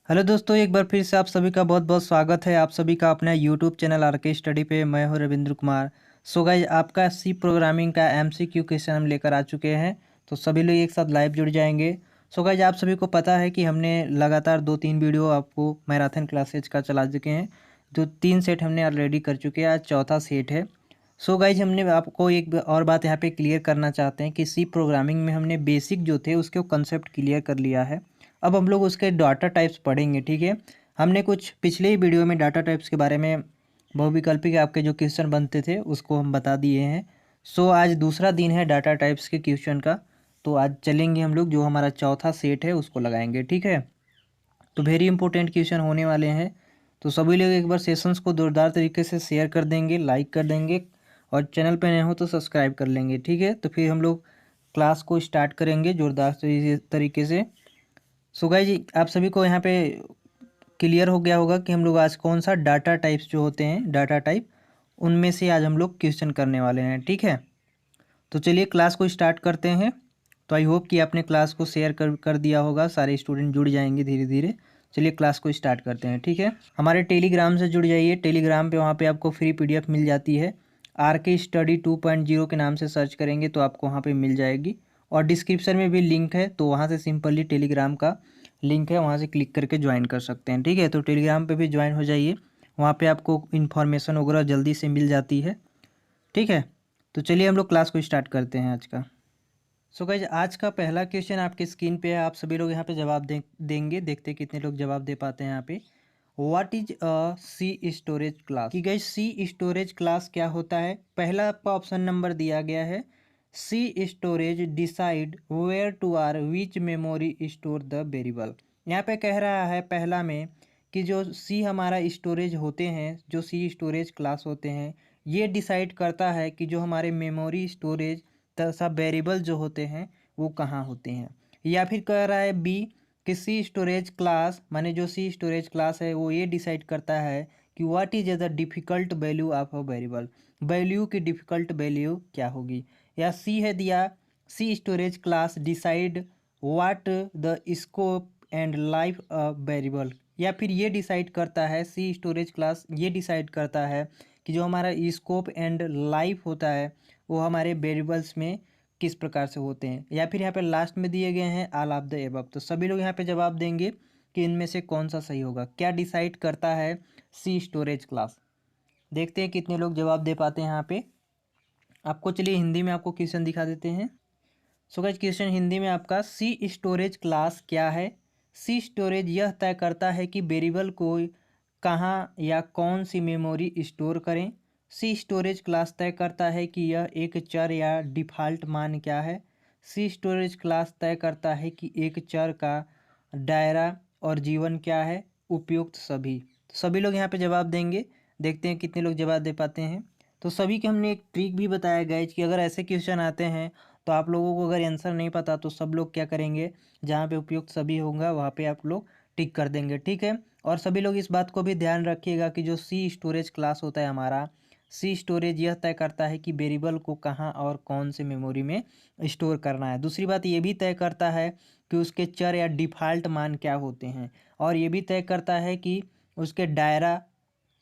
Hello दोस्तों, एक बार फिर से आप सभी का बहुत बहुत स्वागत है। आप सभी का अपना यूट्यूब चैनल आर के स्टडी पे। मैं हूं रविंद्र कुमार। सो गाइज, आपका सी प्रोग्रामिंग का एमसीक्यू क्वेश्चन हम लेकर आ चुके हैं। तो सभी लोग एक साथ लाइव जुड़ जाएंगे। सो गाइज, आप सभी को पता है कि हमने लगातार 2-3 वीडियो आपको मैराथन क्लासेज का चला चुके हैं। जो 3 सेट हमने ऑलरेडी कर चुके हैं, आज चौथा सेट है। सो गाइज, हमने आपको एक और बात यहाँ पे क्लियर करना चाहते हैं कि सी प्रोग्रामिंग में हमने बेसिक जो थे उसके कंसेप्ट क्लियर कर लिया है। अब हम लोग उसके डाटा टाइप्स पढ़ेंगे, ठीक है। हमने कुछ पिछले ही वीडियो में डाटा टाइप्स के बारे में बहुविकल्पी के आपके जो क्वेश्चन बनते थे उसको हम बता दिए हैं। सो आज दूसरा दिन है डाटा टाइप्स के क्वेश्चन का। तो आज चलेंगे हम लोग, जो हमारा चौथा सेट है उसको लगाएंगे, ठीक है। तो वेरी इंपॉर्टेंट क्वेश्चन होने वाले हैं। तो सभी लोग एक बार सेशंस को जोरदार तरीके से शेयर कर देंगे, लाइक कर देंगे, और चैनल पे नए हो तो सब्सक्राइब कर लेंगे, ठीक है। तो फिर हम लोग क्लास को स्टार्ट करेंगे जोरदार तरीके से। सो गाइज, आप सभी को यहाँ पे क्लियर हो गया होगा कि हम लोग आज कौन सा डाटा टाइप्स जो होते हैं, डाटा टाइप, उनमें से आज हम लोग क्वेश्चन करने वाले हैं, ठीक है। तो चलिए क्लास को स्टार्ट करते हैं। तो आई होप कि आपने क्लास को शेयर कर दिया होगा, सारे स्टूडेंट जुड़ जाएंगे धीरे धीरे। चलिए क्लास को स्टार्ट करते हैं, ठीक है। हमारे टेलीग्राम से जुड़ जाइए। टेलीग्राम पे वहाँ पे आपको फ्री पीडीएफ मिल जाती है। आर के स्टडी 2.0 के नाम से सर्च करेंगे तो आपको वहाँ पे मिल जाएगी। और डिस्क्रिप्शन में भी लिंक है, तो वहाँ से सिंपली टेलीग्राम का लिंक है, वहाँ से क्लिक करके ज्वाइन कर सकते हैं, ठीक है। तो टेलीग्राम पे भी ज्वाइन हो जाइए, वहाँ पे आपको इन्फॉर्मेशन वगैरह जल्दी से मिल जाती है, ठीक है। तो चलिए हम लोग क्लास को स्टार्ट करते हैं आज का। सो गाइज, आज का पहला क्वेश्चन आपके स्क्रीन पे है। आप सभी लोग यहाँ पे जवाब देंगे। देखते हैं कितने लोग जवाब दे पाते हैं यहाँ पे। What is a C storage class? कि गाइज, सी स्टोरेज क्लास क्या होता है? पहला आपका ऑप्शन नंबर दिया गया है, C storage decide where to are which memory store the variable. यहाँ पे कह रहा है पहला में कि जो सी हमारा स्टोरेज होते हैं, जो सी स्टोरेज क्लास होते हैं, ये डिसाइड करता है कि जो हमारे मेमोरी स्टोरेज तथा वेरिएबल जो होते हैं वो कहाँ होते हैं। या फिर कह रहा है बी कि सी स्टोरेज क्लास, माने जो सी स्टोरेज क्लास है वो ये डिसाइड करता है कि what is the difficult value of a variable, value की डिफ़िकल्ट वैल्यू क्या होगी। या सी है दिया, C storage class decide what the scope and life a variable. या फिर ये डिसाइड करता है, सी स्टोरेज क्लास ये डिसाइड करता है कि जो हमारा स्कोप एंड लाइफ होता है वो हमारे वेरिएबल्स में किस प्रकार से होते हैं। या फिर यहाँ पे लास्ट में दिए गए हैं ऑल ऑफ द एबव। तो सभी लोग यहाँ पे जवाब देंगे कि इनमें से कौन सा सही होगा, क्या डिसाइड करता है सी स्टोरेज क्लास। देखते हैं कितने लोग जवाब दे पाते हैं यहाँ पे। आपको चलिए हिंदी में आपको क्वेश्चन दिखा देते हैं। सो गाइस, क्वेश्चन हिंदी में आपका, सी स्टोरेज क्लास क्या है? सी स्टोरेज यह तय करता है कि वेरिएबल को कहाँ या कौन सी मेमोरी स्टोर करें। सी स्टोरेज क्लास तय करता है कि यह एक चर या डिफ़ॉल्ट मान क्या है। सी स्टोरेज क्लास तय करता है कि एक चर का दायरा और जीवन क्या है। उपयुक्त सभी। सभी लोग यहाँ पे जवाब देंगे। देखते हैं कितने लोग जवाब दे पाते हैं। तो सभी के हमने एक ट्रिक भी बताया गाइज कि अगर ऐसे क्वेश्चन आते हैं तो आप लोगों को अगर आंसर नहीं पता तो सब लोग क्या करेंगे, जहाँ पे उपयुक्त सभी होगा वहाँ पे आप लोग टिक कर देंगे, ठीक है। और सभी लोग इस बात को भी ध्यान रखिएगा कि जो सी स्टोरेज क्लास होता है हमारा, सी स्टोरेज यह तय करता है कि वेरिएबल को कहाँ और कौन से मेमोरी में स्टोर करना है। दूसरी बात ये भी तय करता है कि उसके चर या डिफ़ॉल्ट मान क्या होते हैं। और ये भी तय करता है कि उसके दायरा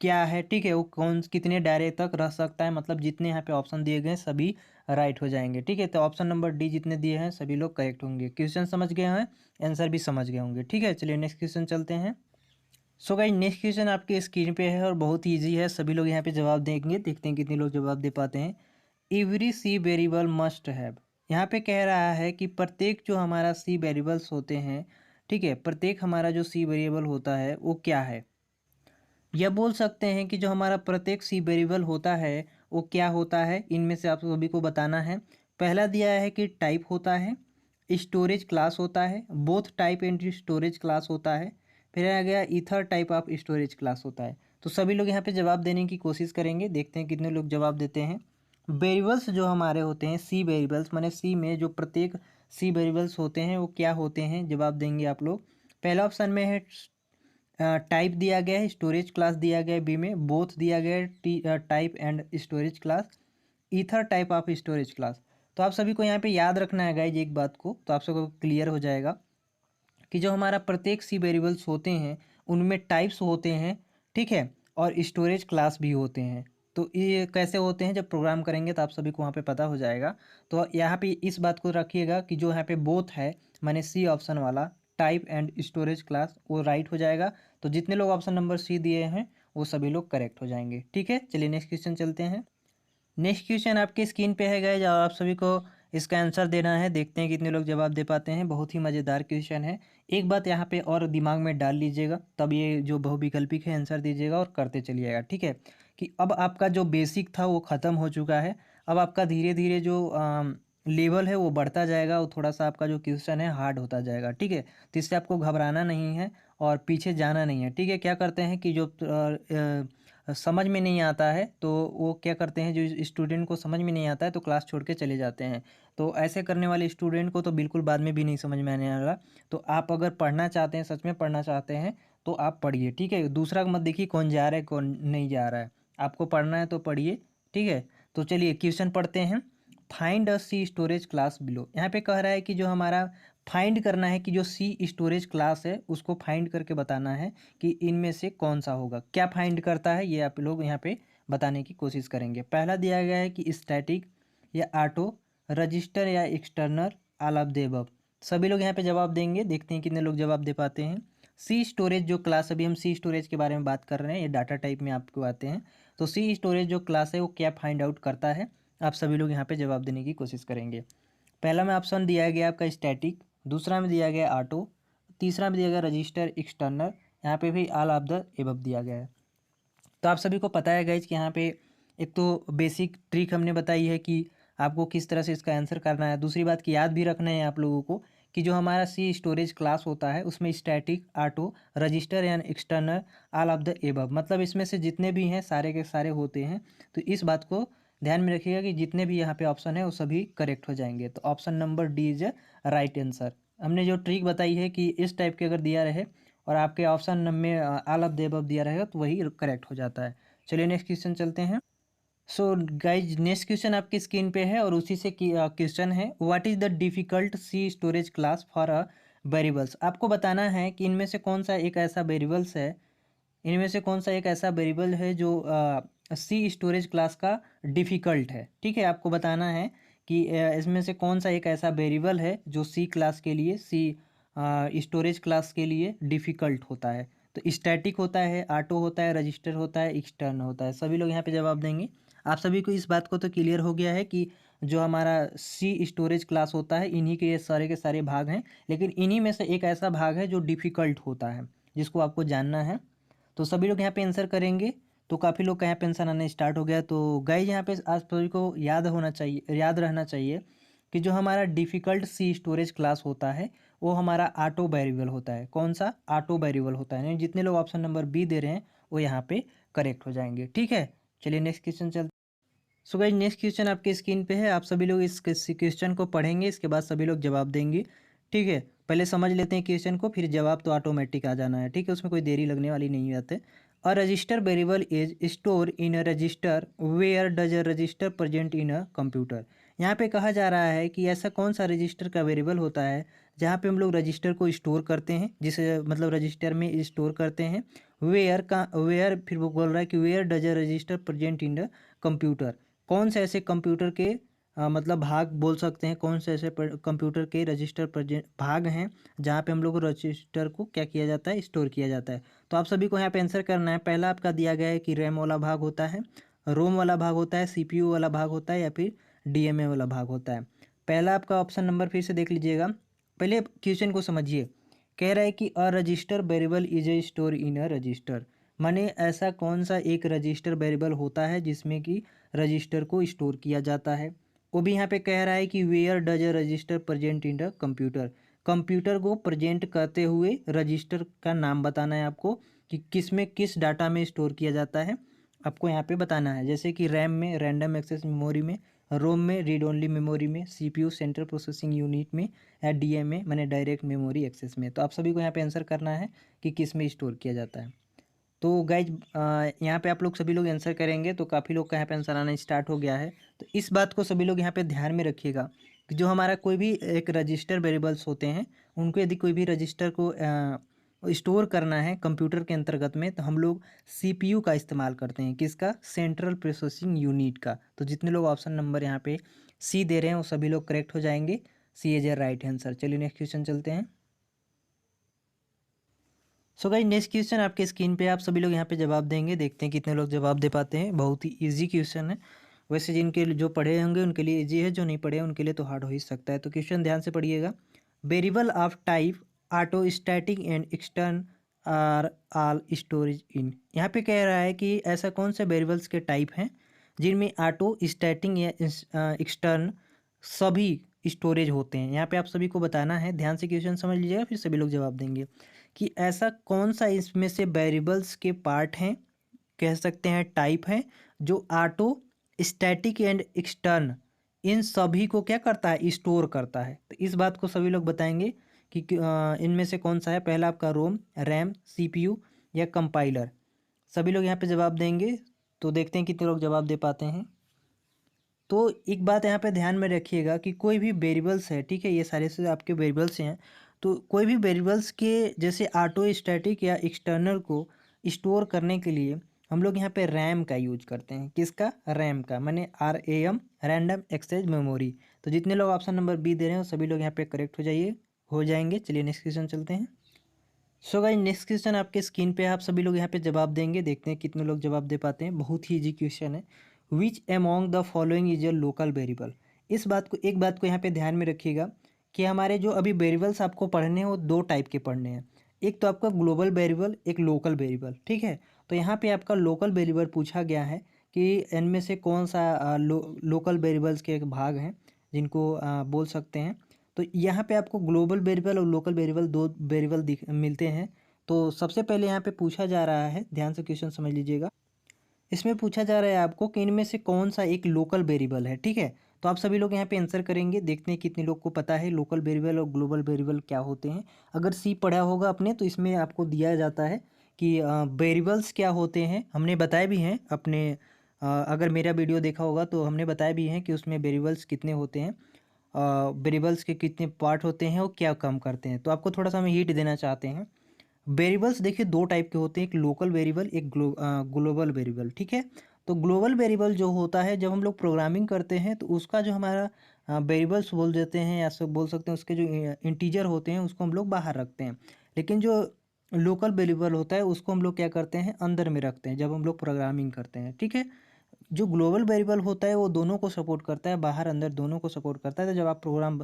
क्या है, ठीक है, वो कौन कितने दायरे तक रह सकता है। मतलब जितने यहाँ पे ऑप्शन दिए गए हैं सभी राइट हो जाएंगे, ठीक है। तो ऑप्शन नंबर डी जितने दिए हैं सभी लोग करेक्ट होंगे। क्वेश्चन समझ गए हैं, आंसर भी समझ गए होंगे, ठीक है। चलिए नेक्स्ट क्वेश्चन चलते हैं। सो गाइस, नेक्स्ट क्वेश्चन आपके स्क्रीन पे है और बहुत ईजी है। सभी लोग यहाँ पे जवाब देंगे। देखते हैं कितने लोग जवाब दे पाते हैं। Every C variable must have. यहाँ पे कह रहा है कि प्रत्येक जो हमारा सी वेरिएबल्स होते हैं, ठीक है, प्रत्येक हमारा जो सी वेरिएबल होता है वो क्या है। यह बोल सकते हैं कि जो हमारा प्रत्येक सी वेरिएबल होता है वो क्या होता है। इनमें से आप सभी को बताना है। पहला दिया है कि टाइप होता है, स्टोरेज क्लास होता है, both type and storage class होता है, फिर आ गया ether type of storage class होता है। तो सभी लोग यहाँ पे जवाब देने की कोशिश करेंगे। देखते हैं कितने लोग जवाब देते हैं। वेरिएबल्स जो हमारे होते हैं सी वेरिएबल्स, माने सी में जो प्रत्येक सी वेरिएबल्स होते हैं वो क्या होते हैं, जवाब देंगे आप लोग। पहला ऑप्शन में है टाइप दिया गया है, स्टोरेज क्लास दिया गया है बी में, बोथ दिया गया है type and storage class, ether type of storage class. तो आप सभी को यहाँ पे याद रखना है गाइज एक बात को, तो आप सबको क्लियर हो जाएगा। कि जो हमारा प्रत्येक सी वेरिएबल्स होते हैं उनमें टाइप्स होते हैं, ठीक है, और स्टोरेज क्लास भी होते हैं। तो ये कैसे होते हैं जब प्रोग्राम करेंगे तो आप सभी को वहाँ पे पता हो जाएगा। तो यहाँ पे इस बात को रखिएगा कि जो यहाँ पे बोथ है, माने सी ऑप्शन वाला टाइप एंड स्टोरेज क्लास, वो राइट हो जाएगा। तो जितने लोग ऑप्शन नंबर सी दिए हैं वो सभी लोग करेक्ट हो जाएंगे। ठीक है, चलिए नेक्स्ट क्वेश्चन चलते हैं। नेक्स्ट क्वेश्चन आपके स्क्रीन पे है गाइस, और आप सभी को इसका आंसर देना है। देखते हैं कितने लोग जवाब दे पाते हैं। बहुत ही मज़ेदार क्वेश्चन है। एक बात यहाँ पे और दिमाग में डाल लीजिएगा, तब ये जो बहुविकल्पिक है आंसर दीजिएगा और करते चलिएगा। ठीक है, कि अब आपका जो बेसिक था वो ख़त्म हो चुका है। अब आपका धीरे धीरे जो लेवल है वो बढ़ता जाएगा और थोड़ा सा आपका जो क्वेश्चन है हार्ड होता जाएगा। ठीक है, तो इससे आपको घबराना नहीं है और पीछे जाना नहीं है। ठीक है, क्या करते हैं कि जो समझ में नहीं आता है तो वो क्या करते हैं, जो स्टूडेंट को समझ में नहीं आता है तो क्लास छोड़ के चले जाते हैं। तो ऐसे करने वाले स्टूडेंट को तो बिल्कुल बाद में भी नहीं समझ में आने वाला। तो आप अगर पढ़ना चाहते हैं, सच में पढ़ना चाहते हैं, तो आप पढ़िए। ठीक है, दूसरा मत देखिए कौन जा रहा है कौन नहीं जा रहा है। आपको पढ़ना है तो पढ़िए। ठीक है, तो चलिए क्वेश्चन पढ़ते हैं। Find a C storage class below. यहाँ पे कह रहा है कि जो हमारा फाइंड करना है कि जो सी स्टोरेज क्लास है उसको फाइंड करके बताना है कि इनमें से कौन सा होगा। क्या फाइंड करता है ये आप लोग यहाँ पे बताने की कोशिश करेंगे। पहला दिया गया है कि स्टैटिक या ऑटो, रजिस्टर या external, all of the above. सभी लोग यहाँ पे जवाब देंगे। देखते हैं कितने लोग जवाब दे पाते हैं। सी स्टोरेज जो क्लास, अभी हम सी स्टोरेज के बारे में बात कर रहे हैं, ये डाटा टाइप में आपको आते हैं। तो सी स्टोरेज जो क्लास है वो क्या फाइंड आउट करता है, आप सभी लोग यहाँ पे जवाब देने की कोशिश करेंगे। पहला में ऑप्शन दिया गया आपका स्टैटिक, दूसरा में दिया गया ऑटो, तीसरा में दिया गया रजिस्टर एक्सटर्नल, यहाँ पे भी ऑल ऑफ द एबव दिया गया है। तो आप सभी को पता है गाइज कि यहाँ पे एक तो बेसिक ट्रिक हमने बताई है कि आपको किस तरह से इसका आंसर करना है। दूसरी बात कि याद भी रखना है आप लोगों को कि जो हमारा सी स्टोरेज क्लास होता है उसमें static, auto, register and external, all of the above, मतलब इसमें से जितने भी हैं सारे के सारे होते हैं। तो इस बात को ध्यान में रखिएगा कि जितने भी यहाँ पे ऑप्शन है वो सभी करेक्ट हो जाएंगे। तो option number D is right answer. हमने जो ट्रिक बताई है कि इस टाइप के अगर दिया रहे और आपके ऑप्शन में ऑल ऑफ द अबव दिया रहेगा तो वही करेक्ट हो जाता है। चलिए नेक्स्ट क्वेश्चन चलते हैं। सो गाइज नेक्स्ट क्वेश्चन आपकी स्क्रीन पे है और उसी से क्वेश्चन है, what is the difficult C storage class for a variables. आपको बताना है कि इनमें से कौन सा एक ऐसा वेरिएबल्स है, इनमें से कौन सा एक ऐसा वेरिएबल है जो सी स्टोरेज क्लास का डिफ़िकल्ट है। ठीक है, आपको बताना है कि इसमें से कौन सा एक ऐसा वेरिएबल है जो सी क्लास के लिए, सी स्टोरेज क्लास के लिए डिफ़िकल्ट होता है। तो स्टैटिक होता है, ऑटो होता है, रजिस्टर होता है, एक्सटर्न होता है। सभी लोग यहाँ पे जवाब देंगे। आप सभी को इस बात को तो क्लियर हो गया है कि जो हमारा सी स्टोरेज क्लास होता है इन्हीं के सारे भाग हैं, लेकिन इन्हीं में से एक ऐसा भाग है जो डिफ़िकल्ट होता है जिसको आपको जानना है। तो सभी लोग यहाँ पे आंसर करेंगे। तो काफ़ी लोग का यहाँ पे आंसर आना स्टार्ट हो गया। तो गाइज यहाँ पे आज सभी को याद होना चाहिए, याद रहना चाहिए कि जो हमारा डिफ़िकल्ट सी स्टोरेज क्लास होता है वो हमारा ऑटो वेरिएबल होता है। कौन सा? ऑटो वेरिएबल होता है। यानी जितने लोग ऑप्शन नंबर बी दे रहे हैं वो यहाँ पे करेक्ट हो जाएंगे। ठीक है, चलिए नेक्स्ट क्वेश्चन चलते। सो गाइस नेक्स्ट क्वेश्चन आपके स्क्रीन पे है। आप सभी लोग इस क्वेश्चन को पढ़ेंगे, इसके बाद सभी लोग जवाब देंगे। ठीक है, पहले समझ लेते हैं क्वेश्चन को, फिर जवाब तो ऑटोमेटिक आ जाना है। ठीक है, उसमें कोई देरी लगने वाली नहीं आते। A register variable is store in a register where does a register present in a computer. यहाँ पे कहा जा रहा है कि ऐसा कौन सा रजिस्टर का वेरिएबल होता है जहाँ पे हम लोग रजिस्टर को स्टोर करते हैं, जिसे मतलब रजिस्टर में स्टोर करते हैं। वेयर का वेयर, फिर वो बोल रहा है कि where does a register present in a computer. कौन से ऐसे कंप्यूटर के मतलब भाग बोल सकते हैं, कौन से ऐसे कंप्यूटर के रजिस्टर भाग हैं जहाँ पे हम लोग रजिस्टर को क्या किया जाता है, स्टोर किया जाता है। तो आप सभी को यहाँ पे आंसर करना है। पहला आपका दिया गया है कि रैम वाला भाग होता है, रोम वाला भाग होता है, सीपीयू वाला भाग होता है, या फिर डीएमए वाला भाग होता है। पहला आपका ऑप्शन नंबर फिर से देख लीजिएगा। पहले क्वेश्चन को समझिए। कह रहा है कि a register variable is a store in a register, माने ऐसा कौन सा एक रजिस्टर वेरिएबल होता है जिसमें कि रजिस्टर को स्टोर किया जाता है। वो भी यहाँ पे कह रहा है कि where does a register present in the computer, computer को प्रेजेंट करते हुए रजिस्टर का नाम बताना है आपको कि किस में किस डाटा में स्टोर किया जाता है, आपको यहाँ पे बताना है। जैसे कि रैम में रैंडम एक्सेस मेमोरी में, रोम में रीड ओनली मेमोरी में, सीपीयू सेंट्रल प्रोसेसिंग यूनिट में, या डीएमए माने डायरेक्ट मेमोरी एक्सेस में। तो आप सभी को यहाँ पे आंसर करना है कि किस में स्टोर किया जाता है। तो गाइज यहाँ पे आप लोग सभी लोग आंसर करेंगे तो काफ़ी लोग का यहाँ पे आंसर आना स्टार्ट हो गया है। तो इस बात को सभी लोग यहाँ पे ध्यान में रखिएगा कि जो हमारा कोई भी एक रजिस्टर वेरिएबल्स होते हैं उनको यदि कोई भी रजिस्टर को स्टोर करना है कंप्यूटर के अंतर्गत में, तो हम लोग सीपीयू का इस्तेमाल करते हैं। किसका? सेंट्रल प्रोसेसिंग यूनिट का। तो जितने लोग ऑप्शन नंबर यहाँ पे सी दे रहे हैं वो सभी लोग करेक्ट हो जाएंगे। सी इज ए राइट आंसर। चलिए नेक्स्ट क्वेश्चन चलते हैं। सो गाइस नेक्स्ट क्वेश्चन आपके स्क्रीन पे, आप सभी लोग यहाँ पे जवाब देंगे। देखते हैं कितने लोग जवाब दे पाते हैं। बहुत ही इजी क्वेश्चन है। वैसे जिनके जो पढ़े होंगे उनके लिए इजी है, जो नहीं पढ़े उनके लिए तो हार्ड हो ही सकता है। तो क्वेश्चन ध्यान से पढ़िएगा। Variable of type auto static and extern are all storage in. यहाँ पे कह रहा है कि ऐसा कौन से वेरिएबल्स के टाइप हैं जिनमें ऑटो स्टैटिक या एक्सटर्न सभी स्टोरेज होते हैं। यहाँ पे आप सभी को बताना है। ध्यान से क्वेश्चन समझ लीजिएगा, फिर सभी लोग जवाब देंगे कि ऐसा कौन सा इसमें से वेरिएबल्स के पार्ट हैं, कह सकते हैं टाइप है, जो ऑटो स्टैटिक एंड एक्सटर्न इन सभी को क्या करता है? स्टोर करता है। तो इस बात को सभी लोग बताएंगे कि इनमें से कौन सा है। पहला आपका रोम, रैम, सीपीयू या कंपाइलर। सभी लोग यहाँ पे जवाब देंगे। तो देखते हैं कितने लोग जवाब दे पाते हैं। तो एक बात यहाँ पे ध्यान में रखिएगा कि कोई भी वेरिएबल्स है, ठीक है, ये सारे से आपके वेरिएबल्स हैं। तो कोई भी वेरिएबल्स के जैसे ऑटो स्टैटिक या एक्सटर्नल को स्टोर करने के लिए हम लोग यहाँ पे रैम का यूज करते हैं। किसका? रैम का, माने RAM, रैंडम एक्सेस मेमोरी। तो जितने लोग ऑप्शन नंबर बी दे रहे हैं सभी लोग यहाँ पे करेक्ट हो जाएंगे। चलिए नेक्स्ट क्वेश्चन चलते हैं। सो गाइस नेक्स्ट क्वेश्चन आपके स्क्रीन पे, आप सभी लोग यहाँ पे जवाब देंगे। देखते हैं कितने लोग जवाब दे पाते हैं। बहुत ही इजी क्वेश्चन है। विच among the following is a local variable. एक बात को यहाँ पे ध्यान में रखिएगा कि हमारे जो अभी वेरिएबल्स आपको पढ़ने हैं वो दो टाइप के पढ़ने हैं। एक तो आपका ग्लोबल वेरिएबल, एक लोकल वेरिएबल, ठीक है। तो यहाँ पे आपका लोकल वेरिएबल पूछा गया है कि इनमें से कौन सा लोकल वेरिएबल्स के एक भाग हैं जिनको बोल सकते हैं। तो यहाँ पे आपको ग्लोबल वेरिएबल और लोकल वेरिएबल दो वेरिएबल मिलते हैं। तो सबसे पहले यहाँ पे पूछा जा रहा है, ध्यान से क्वेश्चन समझ लीजिएगा। इसमें पूछा जा रहा है आपको कि इनमें से कौन सा एक लोकल वेरिएबल है, ठीक है। तो आप सभी लोग यहाँ पे आंसर करेंगे। देखते हैं कितने लोग को पता है लोकल वेरिएबल और ग्लोबल वेरिएबल क्या होते हैं। अगर सी पढ़ा होगा आपने तो इसमें आपको दिया जाता है कि वेरिएबल्स क्या होते हैं। हमने बताए भी हैं अपने अगर मेरा वीडियो देखा होगा तो हमने बताया भी हैं कि उसमें वेरिएबल्स कितने होते हैं, वेरिएबल्स के कितने पार्ट होते हैं और क्या काम करते हैं। तो आपको थोड़ा सा हम हिंट देना चाहते हैं। वेरिएबल्स देखिए दो टाइप के होते हैं, एक लोकल वेरिएबल, एक ग्लोबल वेरिएबल, ठीक है। तो ग्लोबल वेरिएबल जो होता है जब हम लोग प्रोग्रामिंग करते हैं तो उसका जो हमारा वेरिएबल्स बोल देते हैं या सब बोल सकते हैं, उसके जो इंटीजर होते हैं उसको हम लोग बाहर रखते हैं। लेकिन जो लोकल वेरिएबल होता है उसको हम लोग क्या करते हैं? अंदर में रखते हैं जब हम लोग प्रोग्रामिंग करते हैं, ठीक है। जो ग्लोबल वेरिएबल होता है वो दोनों को सपोर्ट करता है, बाहर अंदर दोनों को सपोर्ट करता है। तो जब आप प्रोग्राम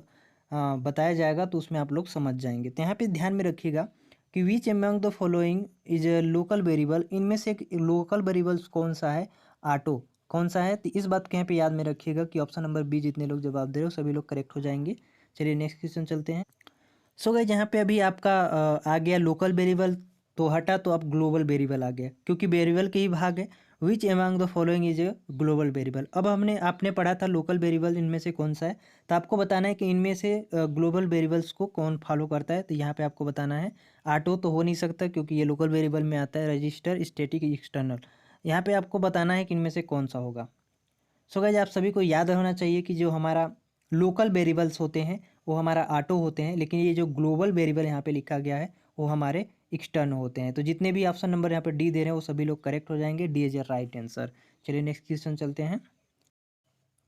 बताया जाएगा तो उसमें आप लोग समझ जाएंगे। तो यहाँ पे ध्यान में रखिएगा कि which among the following is a local variable. इनमें से एक लोकल वेरिएबल्स कौन सा है? ऑटो कौन सा है? तो इस बात को यहाँ पे याद में रखिएगा कि ऑप्शन नंबर बी जितने लोग जवाब दे रहे हो सभी लोग करेक्ट हो जाएंगे। चलिए नेक्स्ट क्वेश्चन चलते हैं। सो गाइस यहाँ पे अभी आपका आ गया लोकल वेरिएबल तो हटा, तो अब ग्लोबल वेरिएबल आ गया क्योंकि वेरिएबल के ही भाग है। Which among the following is a global variable. अब आपने पढ़ा था लोकल वेरिएबल इनमें से कौन सा है, तो आपको बताना है कि इनमें से ग्लोबल वेरिएबल्स को कौन फॉलो करता है। तो यहाँ पे आपको बताना है ऑटो तो हो नहीं सकता क्योंकि ये लोकल वेरिएबल में आता है, रजिस्टर, स्टैटिक, एक्सटर्नल। यहाँ पे आपको बताना है कि इनमें से कौन सा होगा। सो गाइस आप सभी को याद होना चाहिए कि जो हमारा लोकल वेरिएबल्स होते हैं वो हमारा ऑटो होते हैं, लेकिन ये जो ग्लोबल वेरिएबल यहाँ पे लिखा गया है वो हमारे एक्सटर्न होते हैं। तो जितने भी ऑप्शन नंबर यहाँ पे डी दे रहे हैं वो सभी लोग करेक्ट हो जाएंगे। D is right answer. चलिए नेक्स्ट क्वेश्चन चलते हैं।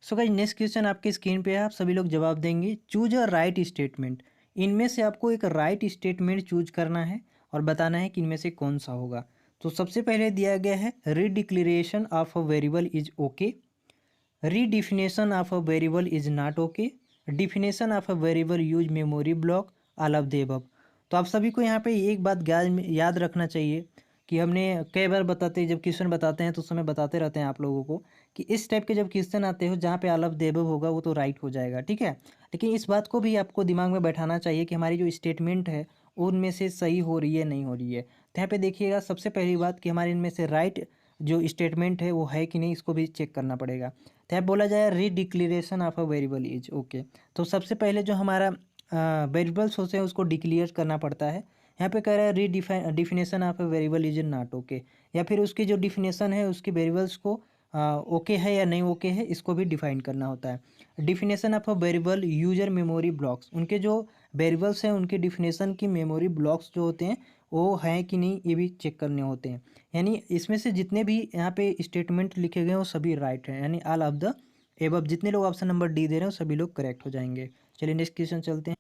सो गाइस नेक्स्ट क्वेश्चन आपके स्क्रीन पे है, आप सभी लोग जवाब देंगे। Choose a right statement. इनमें से आपको एक राइट स्टेटमेंट चूज करना है और बताना है कि इनमें से कौन सा होगा। तो सबसे पहले दिया गया है redeclaration of a variable is okay, redefinition of a variable is not okay, definition of a variable use memory block, all of the above। तो आप सभी को यहाँ पे एक बात याद रखना चाहिए कि हमने कई बार बताते जब क्वेश्चन बताते हैं तो उस समय बताते रहते हैं आप लोगों को कि इस टाइप के जब क्वेश्चन आते हो जहाँ पे ऑल ऑफ द अबव होगा वो तो राइट हो जाएगा, ठीक है। लेकिन इस बात को भी आपको दिमाग में बैठाना चाहिए कि हमारी जो स्टेटमेंट है उनमें से सही हो रही है नहीं हो रही है। तो यहाँ पे देखिएगा सबसे पहली बात कि हमारे इनमें से राइट जो स्टेटमेंट है वो है कि नहीं, इसको भी चेक करना पड़ेगा। तो यहाँ बोला जाए redeclaration of a variable is okay. तो सबसे पहले जो हमारा वेरिएबल्स होते हैं उसको डिक्लेयर करना पड़ता है। यहाँ पे कह रहा है definition of a variable is not okay, या फिर उसकी जो डिफिनेशन है उसके वेरिएबल्स को ओके है या नहीं ओके है इसको भी डिफाइन करना होता है। Definition of a variable user memory blocks, उनके जो वेरिएबल्स हैं उनके डिफिनेशन की मेमोरी ब्लॉक्स जो होते हैं वो हैं कि नहीं ये भी चेक करने होते हैं। यानी इसमें से जितने भी यहाँ पे स्टेटमेंट लिखे गए हैं वो सभी राइट हैं, यानी ऑल ऑफ द एबव। जितने लोग ऑप्शन नंबर डी दे रहे हैं वो सभी लोग करेक्ट हो जाएंगे। चलिए नेक्स्ट क्वेश्चन चलते हैं।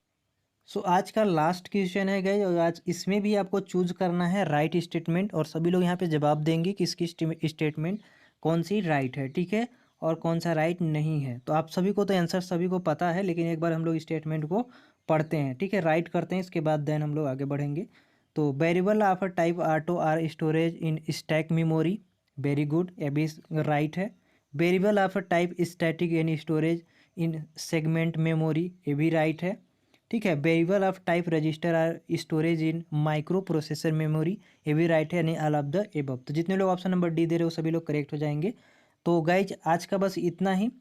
सो आज का लास्ट क्वेश्चन है गाइस, और आज इसमें भी आपको चूज करना है राइट स्टेटमेंट, और सभी लोग यहाँ पे जवाब देंगे कि इसकी स्टेटमेंट कौन सी राइट है, ठीक है, और कौन सा राइट नहीं है। तो आप सभी को तो आंसर सभी को पता है, लेकिन एक बार हम लोग स्टेटमेंट को पढ़ते हैं, ठीक है, राइट करते हैं, इसके बाद देन हम लोग आगे बढ़ेंगे। तो variable of a type auto are storage in stack memory, very good, ये भी राइट है। Variable of a type static in storage in segment memory, ये भी राइट है, ठीक है। Variable of type register are storage in microprocessor memory, ये भी राइट है, यानी ऑल ऑफ द एबव। तो जितने लोग ऑप्शन नंबर डी दे रहे हो सभी लोग करेक्ट हो जाएंगे। तो गाइज आज का बस इतना ही,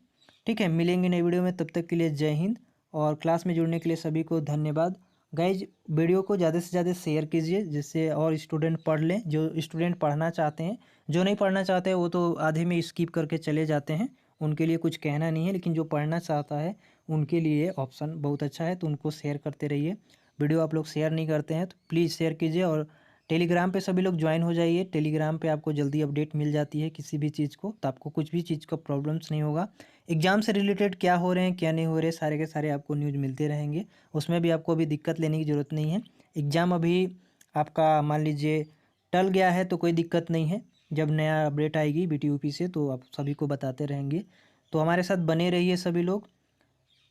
ठीक है, मिलेंगे नई वीडियो में, तब तक के लिए जय हिंद। और क्लास में जुड़ने के लिए सभी को धन्यवाद। गाइज वीडियो को ज़्यादा से ज़्यादा शेयर कीजिए जिससे और स्टूडेंट पढ़ लें, जो स्टूडेंट पढ़ना चाहते हैं। जो नहीं पढ़ना चाहते हैं वो तो आधे में स्किप करके चले जाते हैं, उनके लिए कुछ कहना नहीं है, लेकिन जो पढ़ना चाहता है उनके लिए ऑप्शन बहुत अच्छा है, तो उनको शेयर करते रहिए। वीडियो आप लोग शेयर नहीं करते हैं तो प्लीज़ शेयर कीजिए, और टेलीग्राम पे सभी लोग ज्वाइन हो जाइए। टेलीग्राम पे आपको जल्दी अपडेट मिल जाती है किसी भी चीज़ को, तो आपको कुछ भी चीज़ का प्रॉब्लम्स नहीं होगा। एग्जाम से रिलेटेड क्या हो रहे हैं क्या नहीं हो रहे सारे के सारे आपको न्यूज़ मिलते रहेंगे, उसमें भी आपको अभी दिक्कत लेने की ज़रूरत नहीं है। एग्ज़ाम अभी आपका मान लीजिए टल गया है तो कोई दिक्कत नहीं है, जब नया अपडेट आएगी BTUP से तो आप सभी को बताते रहेंगे। तो हमारे साथ बने रहिए सभी लोग।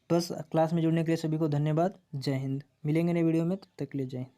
बस क्लास में जुड़ने के लिए सभी को धन्यवाद। जय हिंद। मिलेंगे नए वीडियो में, तब तक के लिए जय हिंद।